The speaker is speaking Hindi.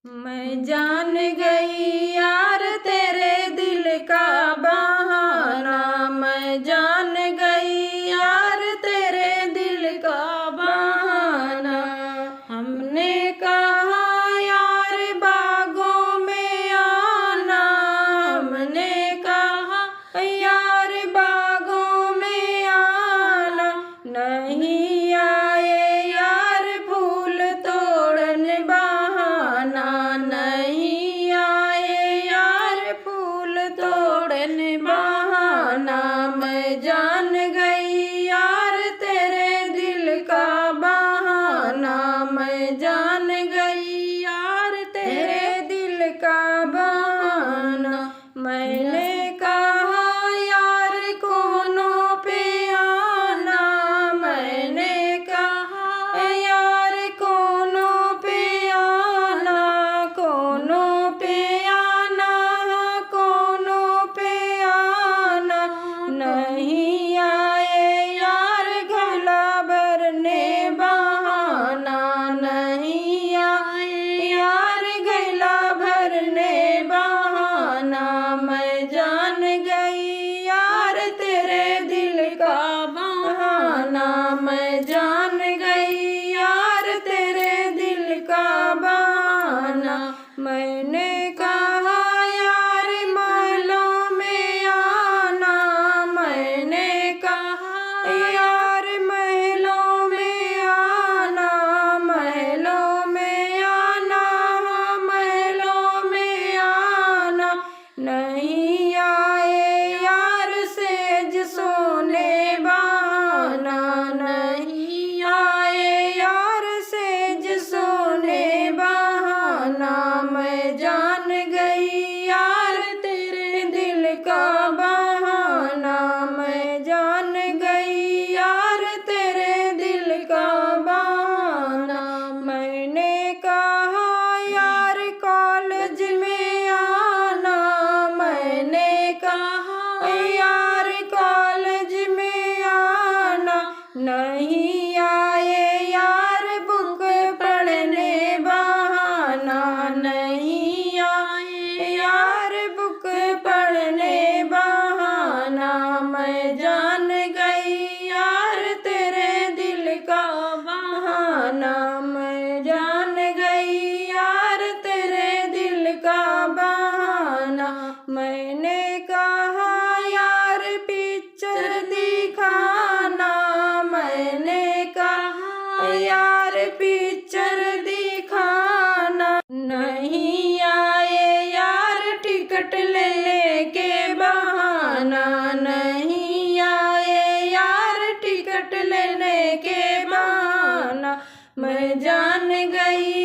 मैं जान गई यार तेरे दिल का बहाना, मैं जान गई यार तेरे दिल का बहाना। हमने कहा यार बागों में आना, हमने कहा यार बागों में आना, नहीं आए यार फूल तोड़ने बहाना, नहीं आए यार फूल तोड़ने बहाना। मैं जान गई यार तेरे दिल का बहाना, मैं जान गई यार तेरे दिल का बहाना। मैंने कहा यार कोनों पे आना, मैंने कहा यार कोनों पे आना, कोनों पे आना, कोनों पे आना। नहीं आए यार गला भरने बहाना, नहीं आए यार गला भरने बहाना। मैं जान गई यार तेरे दिल का बहाना, मैं जान गई यार तेरे दिल का बहाना। मैंने कहा यार महलों में आना, मैंने कहा यार महलों में आना, महलों में आना, महलों में आना। नहीं आए यार सेज सोने बहाना, नहीं आए यार सेज सोने बहाना। मैं जान गई यार तेरे दिल का बहाना, मैं जान गई यार तेरे दिल का बहाना। मैंने कहा यार कॉलेज में आना, मैंने कहा यार कॉलेज में आना। नहीं आए यार बुक पढ़ने बहाना, नहीं आए यार बुक पढ़ने बहाना। मैं जान गई यार तेरे दिल का बहाना, मैं जान गई यार तेरे दिल का बहाना। मैंने कहा यार पिक्चर दिखाना, मैंने कहा यार पिक्चर दिखाना। नहीं आए यार टिकट लेने के बहाना, नहीं आए यार टिकट लेने के बहाना। मैं जान गई